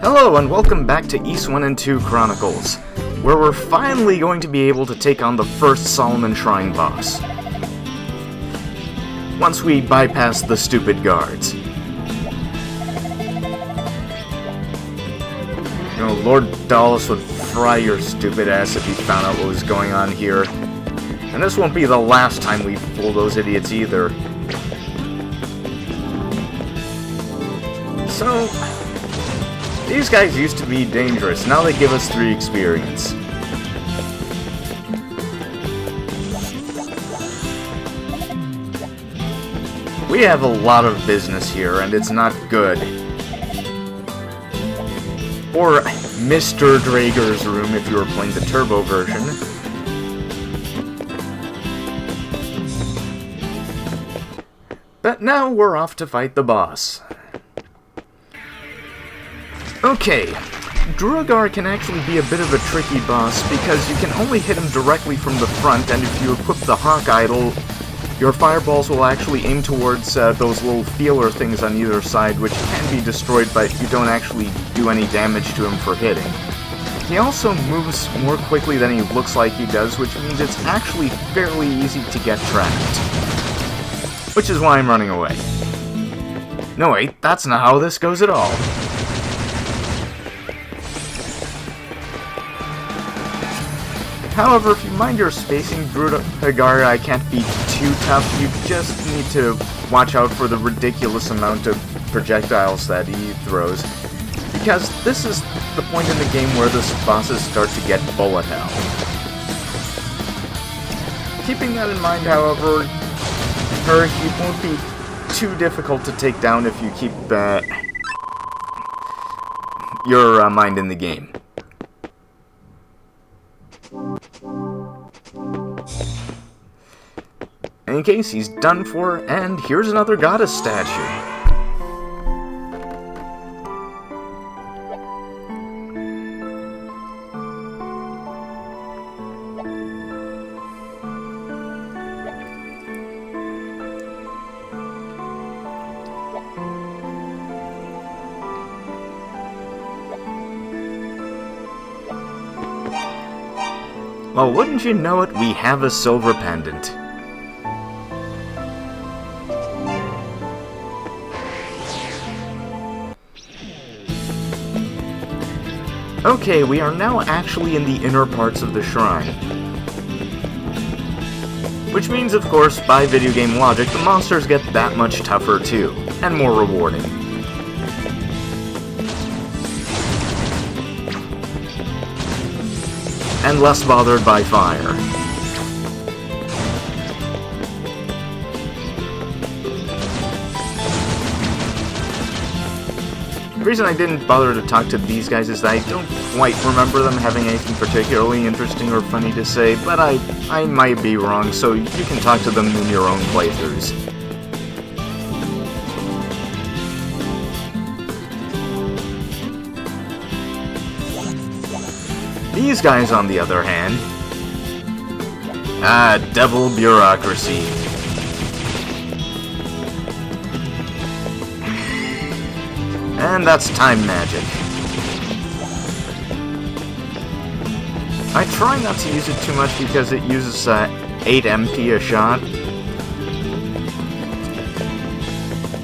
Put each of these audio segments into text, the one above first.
Hello and welcome back to East 1 and 2 Chronicles, where we're finally going to be able to take on the first Solomon Shrine boss. Once we bypass the stupid guards. You know, Lord Dallas would fry your stupid ass if he found out what was going on here. And this won't be the last time we fool those idiots either. So, these guys used to be dangerous, now they give us 3 experience. We have a lot of business here, and it's not good. Or Mr. Drager's room if you were playing the turbo version. But now we're off to fight the boss. Okay, Druagar can actually be a bit of a tricky boss because you can only hit him directly from the front, and if you equip the Hawk Idol, your fireballs will actually aim towards those little feeler things on either side, which can be destroyed, but you don't actually do any damage to him for hitting. He also moves more quickly than he looks like he does, which means it's actually fairly easy to get trapped. Which is why I'm running away. No wait, that's not how this goes at all. However, if you mind your spacing, Druagar can't be too tough. You just need to watch out for the ridiculous amount of projectiles that he throws, because this is the point in the game where the bosses start to get bullet hell. Keeping that in mind, however, he won't be too difficult to take down if you keep your mind in the game. In case he's done for, and here's another goddess statue. Well, wouldn't you know it, we have a silver pendant. Okay, we are now actually in the inner parts of the shrine. Which means, of course, by video game logic, the monsters get that much tougher too, and more rewarding. And less bothered by fire. The reason I didn't bother to talk to these guys is that I don't quite remember them having anything particularly interesting or funny to say, but I might be wrong, so you can talk to them in your own playthroughs. These guys, on the other hand... devil bureaucracy. And that's time magic. I try not to use it too much because it uses 8 MP a shot.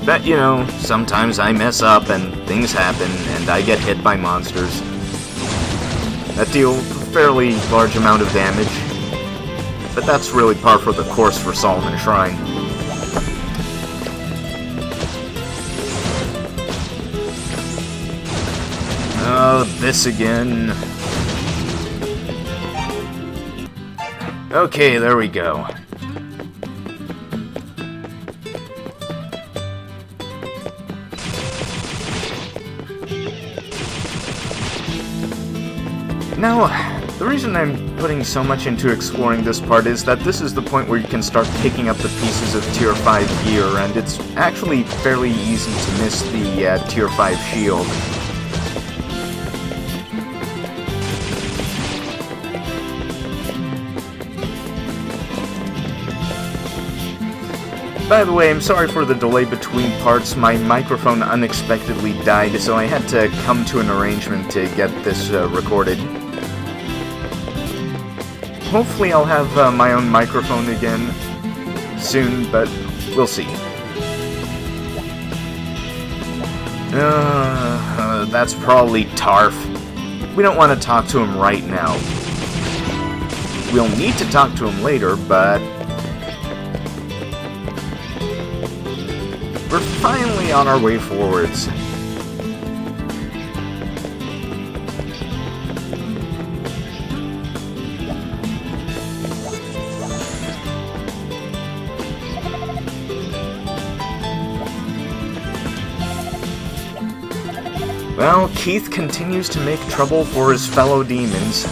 But, you know, sometimes I mess up and things happen and I get hit by monsters that deal a fairly large amount of damage. But that's really par for the course for Solomon Shrine. Oh, this again. Okay, there we go. Now, the reason I'm putting so much into exploring this part is that this is the point where you can start picking up the pieces of Tier 5 gear, and it's actually fairly easy to miss the Tier 5 shield. By the way, I'm sorry for the delay between parts. My microphone unexpectedly died, so I had to come to an arrangement to get this recorded. Hopefully I'll have my own microphone again soon, but we'll see. That's probably Tarf. We don't want to talk to him right now. We'll need to talk to him later, but we're finally on our way forwards. Well, Keith continues to make trouble for his fellow demons,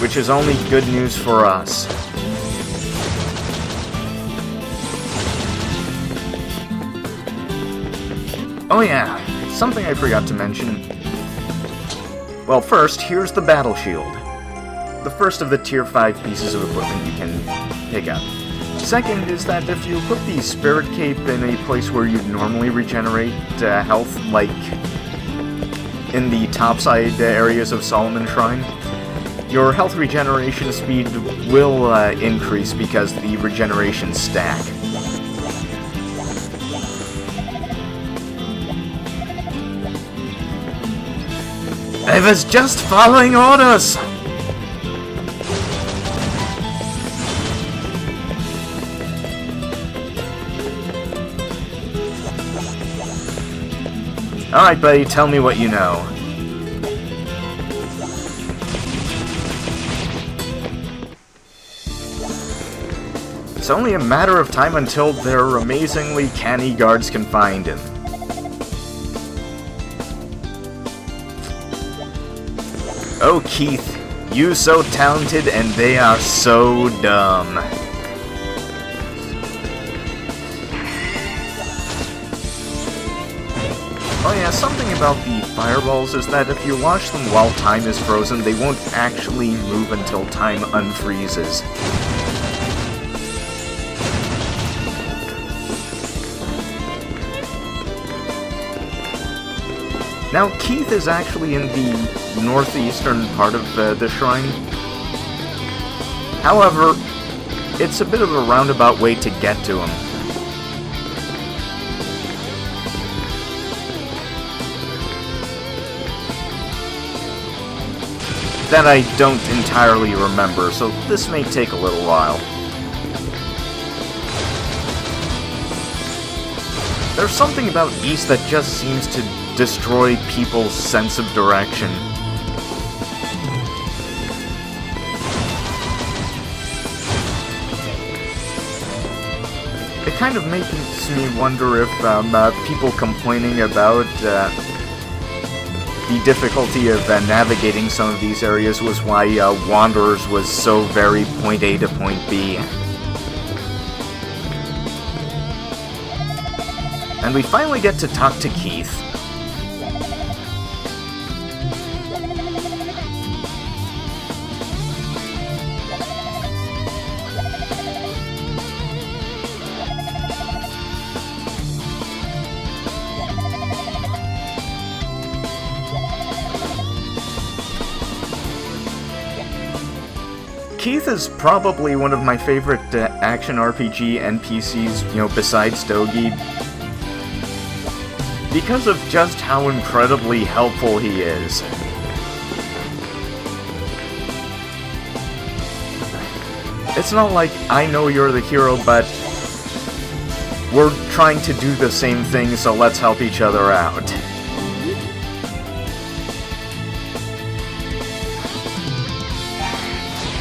which is only good news for us. Oh yeah, something I forgot to mention. Well, first, here's the battle shield. The first of the tier 5 pieces of equipment you can pick up. Second is that if you put the Spirit Cape in a place where you'd normally regenerate health, like in the topside areas of Solomon Shrine, your health regeneration speed will increase because the regeneration stack. I was just following orders! Alright, buddy, tell me what you know. It's only a matter of time until their amazingly canny guards can find him. Oh, Keith, you so talented and they are so dumb. Oh yeah, something about the fireballs is that if you launch them while time is frozen, they won't actually move until time unfreezes. Now, Keith is actually in the northeastern part of the shrine. However, it's a bit of a roundabout way to get to him. That I don't entirely remember, so this may take a little while. There's something about East that just seems to destroy people's sense of direction. It kind of makes me wonder if people complaining about the difficulty of navigating some of these areas was why Wanderers was so very point A to point B. And we finally get to talk to Keith. Keith is probably one of my favorite action RPG NPCs, besides Stogie, because of just how incredibly helpful he is. It's not like I know you're the hero, but we're trying to do the same thing, so let's help each other out.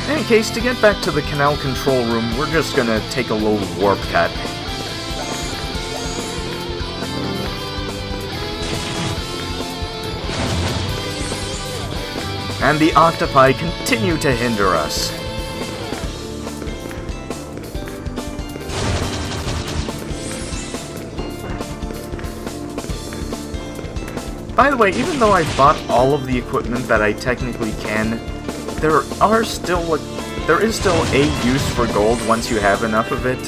In any case, to get back to the Canal control room, we're just gonna take a little warp cut. And the octopi continue to hinder us. By the way, even though I've bought all of the equipment that I technically can, there are still there is still a use for gold once you have enough of it.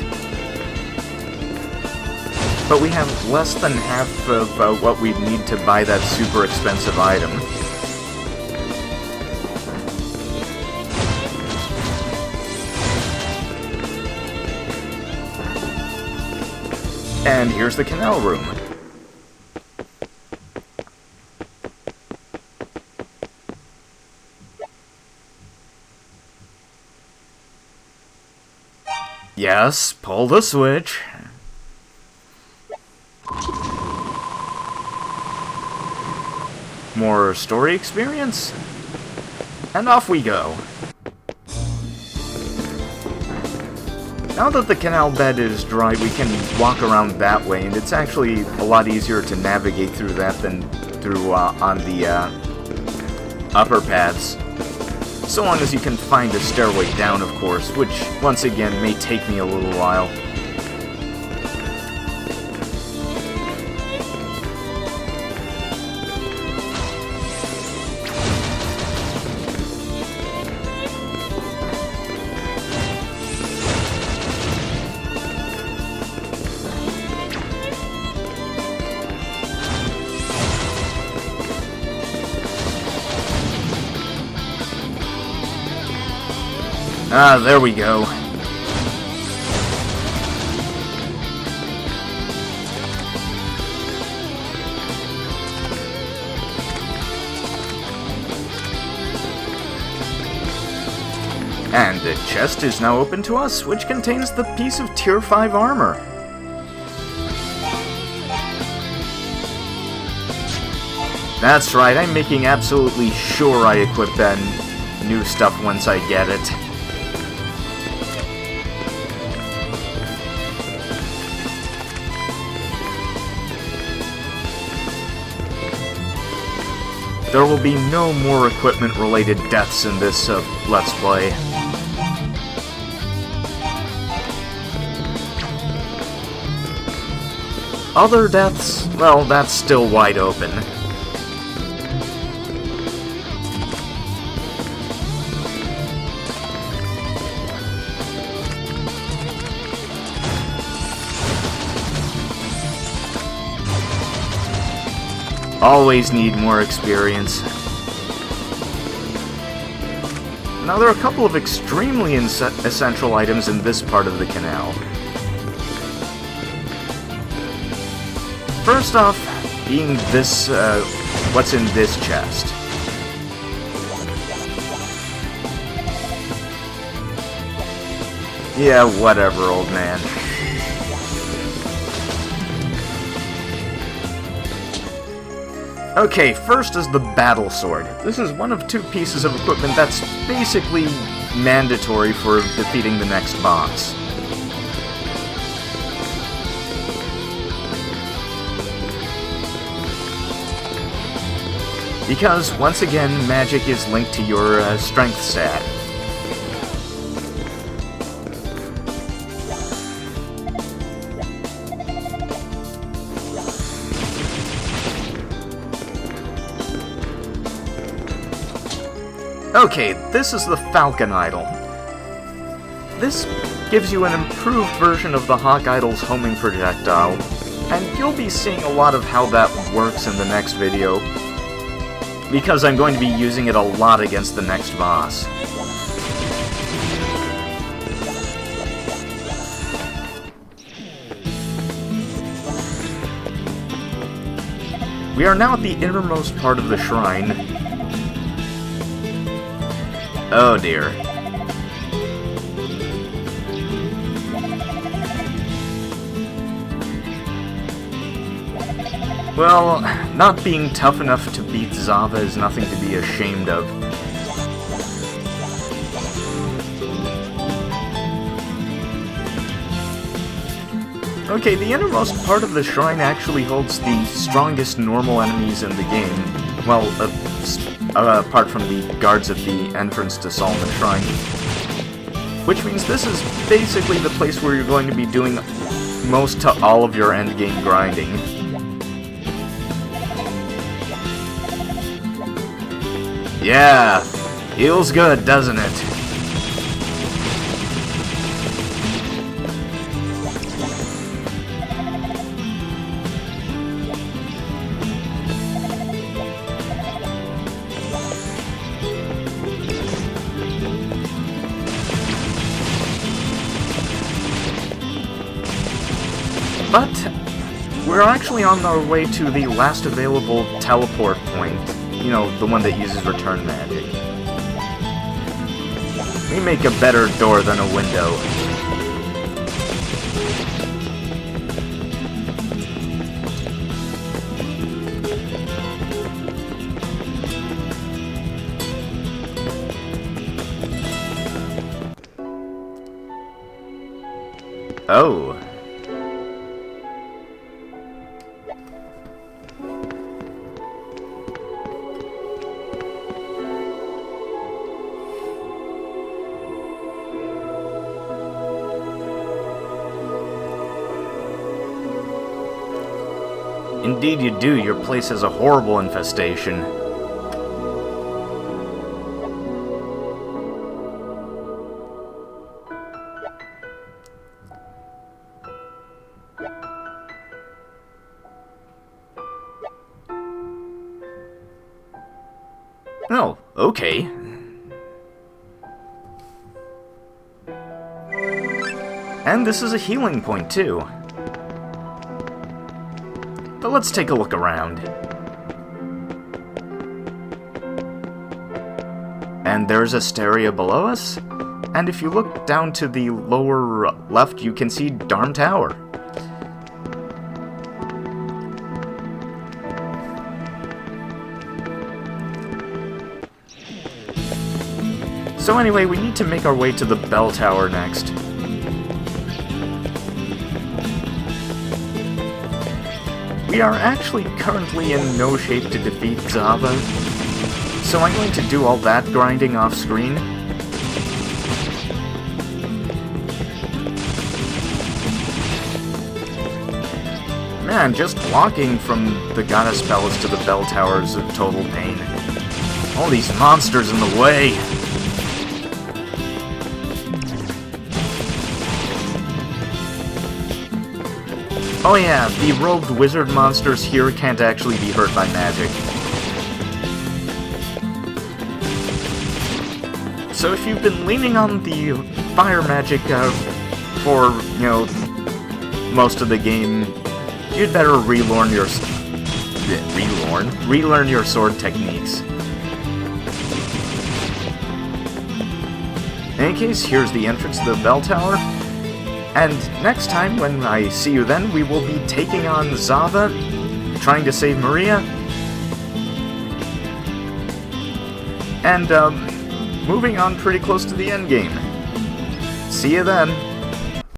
But we have less than half of what we'd need to buy that super expensive item. And here's the canal room. Yes, pull the switch. More story experience? And off we go. Now that the canal bed is dry, we can walk around that way, and it's actually a lot easier to navigate through that than through on the upper paths. So long as you can find a stairway down, of course, which, once again, may take me a little while. Ah, there we go. And the chest is now open to us, which contains the piece of Tier 5 armor. That's right, I'm making absolutely sure I equip that new stuff once I get it. There will be no more equipment-related deaths in this Let's Play. Other deaths? Well, that's still wide open. Always need more experience. Now there are a couple of extremely essential items in this part of the canal. First off, being this, what's in this chest. Yeah, whatever, old man. Okay, first is the battle sword. This is one of two pieces of equipment that's basically mandatory for defeating the next boss. Because, once again, magic is linked to your strength stat. Okay, this is the Falcon Idol. This gives you an improved version of the Hawk Idol's homing projectile, and you'll be seeing a lot of how that works in the next video, because I'm going to be using it a lot against the next boss. We are now at the innermost part of the shrine. Oh dear. Well, not being tough enough to beat Zava is nothing to be ashamed of. Okay, the innermost part of the shrine actually holds the strongest normal enemies in the game. Well, apart from the guards at the entrance to Solomon Shrine. Which means this is basically the place where you're going to be doing most to all of your endgame grinding. Yeah, feels good, doesn't it? we're actually on our way to the last available teleport point. You know, the one that uses return magic. We make a better door than a window. Oh. Indeed you do. Your place has a horrible infestation. Oh, okay. And this is a healing point, too. But let's take a look around. And there's Asteria below us. And if you look down to the lower left, you can see Darm Tower. So anyway, we need to make our way to the Bell Tower next. We are actually currently in no shape to defeat Zava, so I'm going to do all that grinding off screen. Man, just walking from the Goddess Palace to the Bell Tower is a total pain. All these monsters in the way! Oh yeah, the robed wizard monsters here can't actually be hurt by magic. So if you've been leaning on the fire magic for, you know, most of the game, you'd better relearn your sword techniques. In any case, here's the entrance to the Bell Tower. And next time, when I see you then, we will be taking on Zava, trying to save Maria, and moving on pretty close to the endgame. See you then!